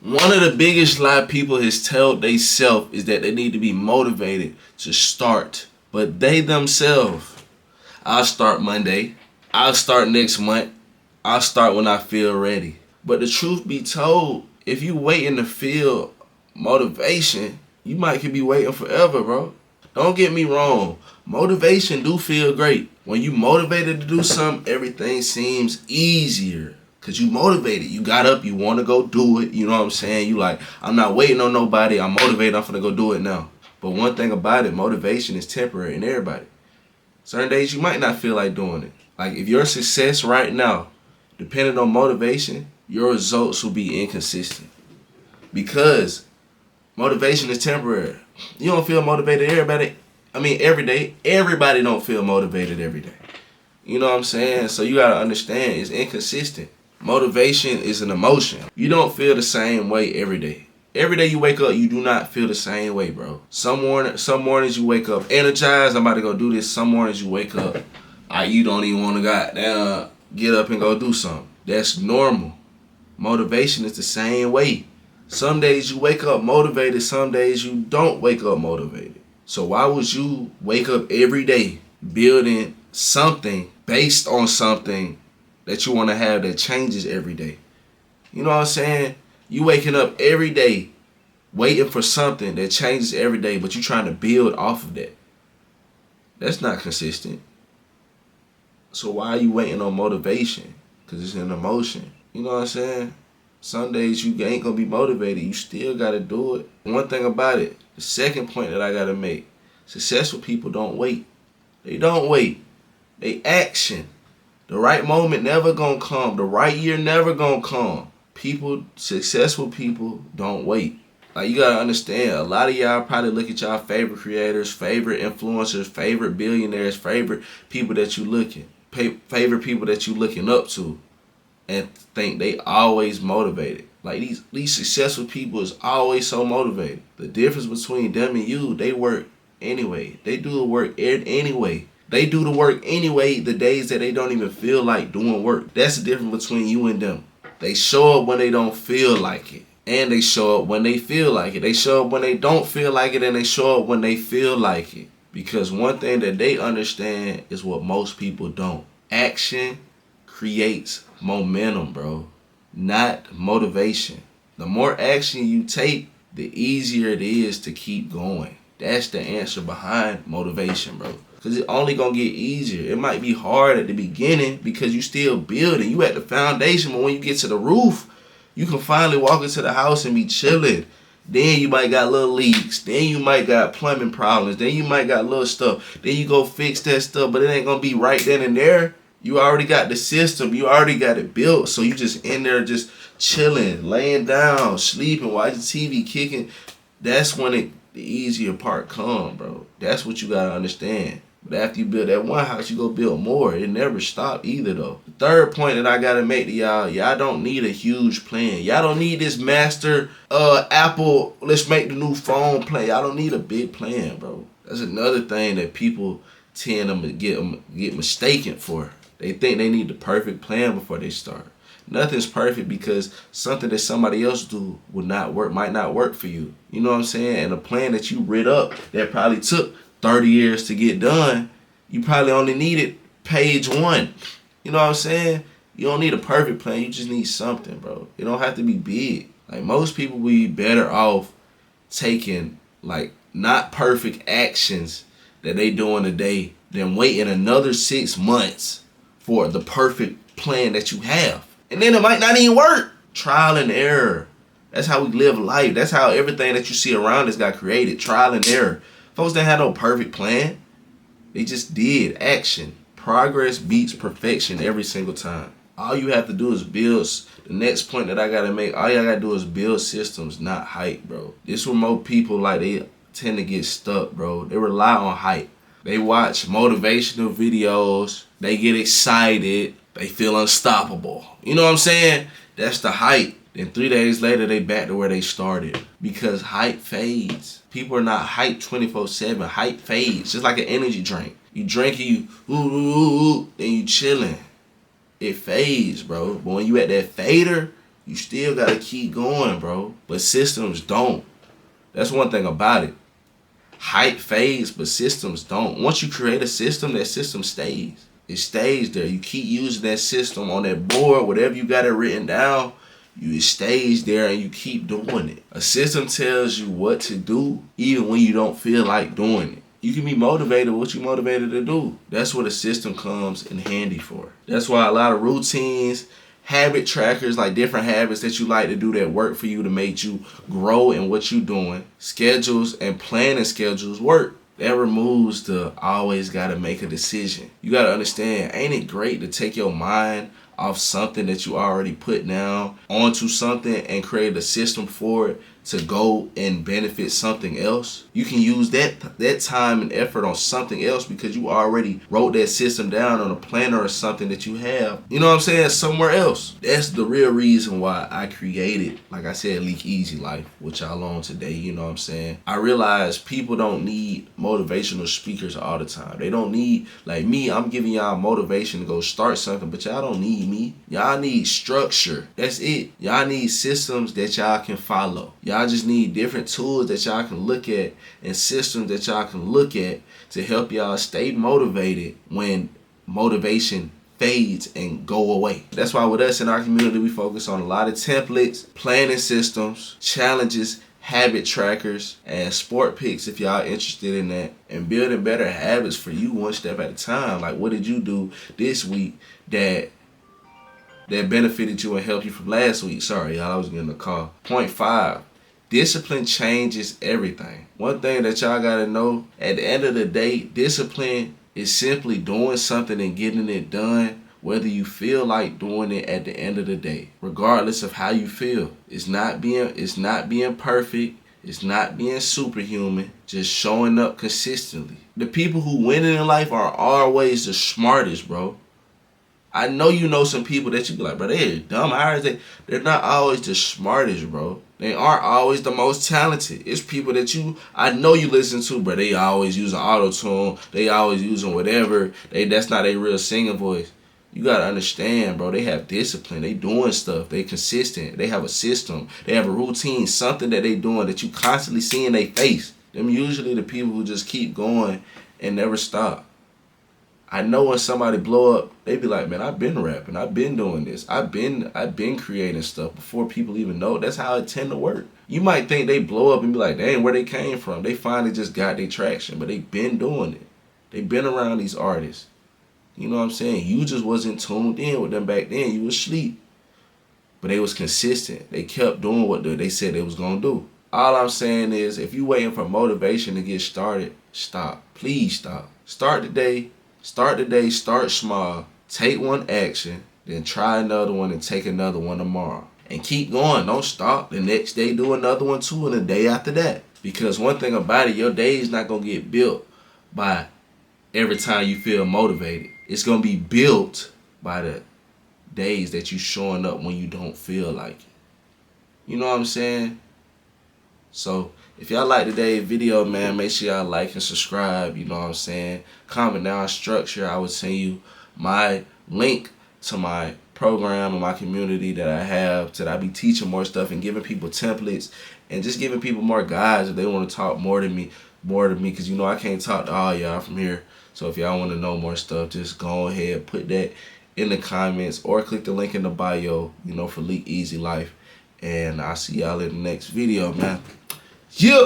One of the biggest lie people has told theyself is that they need to be motivated to start. But they themselves, I'll start Monday. I'll start next month. I'll start when I feel ready. But the truth be told, if you waiting to feel motivation, you might could be waiting forever, bro. Don't get me wrong. Motivation do feel great. When you motivated to do something, everything seems easier. Cause you motivated. You got up, you want to go do it. You know what I'm saying? You like, I'm not waiting on nobody. I'm motivated. I'm finna go do it now. But one thing about it, motivation is temporary in everybody. Certain days you might not feel like doing it. Like if your success right now depending on motivation, your results will be inconsistent. Because motivation is temporary. You don't feel motivated every day. Everybody don't feel motivated every day. You know what I'm saying? So you gotta understand it's inconsistent. Motivation is an emotion. You don't feel the same way every day. Every day you wake up, you do not feel the same way, bro. Some mornings you wake up energized, I'm about to go do this. Some mornings you wake up, you don't even want to goddamn get up and go do something. That's normal. Motivation is the same way. Some days you wake up motivated, some days you don't wake up motivated. So why would you wake up every day building something based on something that you want to have that changes every day? You know what I'm saying? You waking up every day waiting for something that changes every day, but you trying to build off of that. That's not consistent. So why are you waiting on motivation? Because it's an emotion. You know what I'm saying? Some days you ain't going to be motivated. You still got to do it. One thing about it, the second point that I got to make, successful people don't wait. They don't wait. They action. The right moment never going to come. The right year never going to come. Successful people don't wait. Like, you got to understand, a lot of y'all probably look at y'all favorite creators, favorite influencers, favorite billionaires, favorite people that you favorite people that you looking up to, and think they always motivated. Like these successful people is always so motivated. The difference between them and you, they work anyway. They do the work anyway. They do the work anyway the days that they don't even feel like doing work. That's the difference between you and them. They show up when they don't feel like it. And they show up when they feel like it. They show up when they don't feel like it, and they show up when they feel like it. Because one thing that they understand is what most people don't. Action creates momentum, bro. Not motivation. The more action you take, the easier it is to keep going. That's the answer behind motivation, bro. Because it's only going to get easier. It might be hard at the beginning because you still building. You at the foundation, but when you get to the roof, you can finally walk into the house and be chilling. Then you might got little leaks. Then you might got plumbing problems. Then you might got little stuff. Then you go fix that stuff, but it ain't going to be right then and there. You already got the system. You already got it built. So you just in there just chilling, laying down, sleeping, watching TV, kicking. That's when the easier part come, bro. That's what you got to understand. But after you build that one house, you go build more. It never stop either, though. The third point that I got to make to y'all don't need a huge plan. Y'all don't need this master Apple, let's make the new phone plan. Y'all don't need a big plan, bro. That's another thing that people tend to get mistaken for. They think they need the perfect plan before they start. Nothing's perfect because something that somebody else do might not work for you. You know what I'm saying? And a plan that you read up that probably took 30 years to get done, you probably only needed page 1. You know what I'm saying? You don't need a perfect plan. You just need something, bro. It don't have to be big. Like, most people will be better off taking, like, not perfect actions that they doing today than waiting another 6 months for the perfect plan that you have. And then it might not even work. Trial and error. That's how we live life. That's how everything that you see around us got created. Trial and error. Folks didn't have no perfect plan. They just did action. Progress beats perfection every single time. All you have to do is build. The next point that I got to make, all y'all got to do is build systems, not hype, bro. This is where more people, like, they tend to get stuck, bro. They rely on hype. They watch motivational videos. They get excited. They feel unstoppable. You know what I'm saying? That's the hype. Then 3 days later, they back to where they started. Because hype fades. People are not hyped 24/7. Hype fades. Just like an energy drink. You drink it, you then you chilling. It fades, bro. But when you at that fader, You still gotta keep going, bro. But systems don't. That's one thing about it. Hype fades, but systems don't. Once you create a system, that system stays. It stays there. You keep using that system on that board, whatever you got it written down, it stays there and you keep doing it. A system tells you what to do even when you don't feel like doing it. You can be motivated what you motivated to do. That's what a system comes in handy for. That's why a lot of routines, habit trackers, like different habits that you like to do that work for you to make you grow in what you're doing, schedules and planning schedules work. That removes the always gotta make a decision. You gotta understand, ain't it great to take your mind off something that you already put down onto something and create a system for it to go and benefit something else? You can use that time and effort on something else because you already wrote that system down on a planner or something that you have, you know what I'm saying, somewhere else. That's the real reason why I created, like I said, Liq Easy Life, which y'all on today, you know what I'm saying. I realize people don't need motivational speakers all the time. They don't need, like me, I'm giving y'all motivation to go start something, but y'all don't need me. Y'all need structure. That's it. Y'all need systems that y'all can follow. Y'all just need different tools that y'all can look at and systems that y'all can look at to help y'all stay motivated when motivation fades and go away. That's why with us in our community, we focus on a lot of templates, planning systems, challenges, habit trackers, and sport picks if y'all interested in that, and building better habits for you one step at a time. Like, what did you do this week that benefited you and helped you from last week? Sorry, y'all, I was getting a call. Point 5. Discipline changes everything. One thing that y'all gotta know, at the end of the day, discipline is simply doing something and getting it done, whether you feel like doing it at the end of the day, regardless of how you feel. It's not being perfect. It's not being superhuman. Just showing up consistently. The people who win in life are always the smartest, bro. I know you know some people that you be like, bro, they're dumb. How is they? They're not always the smartest, bro. They aren't always the most talented. It's people that I know you listen to, bro. They always using auto-tune. They always using whatever. That's not their real singing voice. You gotta understand, bro. They have discipline. They doing stuff. They consistent. They have a system. They have a routine. Something that they doing that you constantly see in their face. Them usually the people who just keep going and never stop. I know when somebody blow up, they be like, man, I've been rapping. I've been doing this. I've been creating stuff before people even know. That's how it tend to work. You might think they blow up and be like, dang, where they came from. They finally just got their traction, but they been doing it. They been around these artists. You know what I'm saying? You just wasn't tuned in with them back then. You was asleep. But they was consistent. They kept doing what they said they was going to do. All I'm saying is, if you waiting for motivation to get started, stop. Please stop. Start today, start small, take one action, then try another one and take another one tomorrow. And keep going, don't stop. The next day do another one too, and the day after that. Because one thing about it, your day is not going to get built by every time you feel motivated. It's going to be built by the days that you showing up when you don't feel like it. You know what I'm saying? So, if y'all like today's video, man, make sure y'all like and subscribe, you know what I'm saying? Comment down structure. I will send you my link to my program and my community that I have, that I be teaching more stuff and giving people templates and just giving people more guides if they want to talk more to me, because you know I can't talk to all y'all from here. So if y'all want to know more stuff, just go ahead, put that in the comments or click the link in the bio, you know, for Liq Easy Life. And I'll see y'all in the next video, man. Yeah.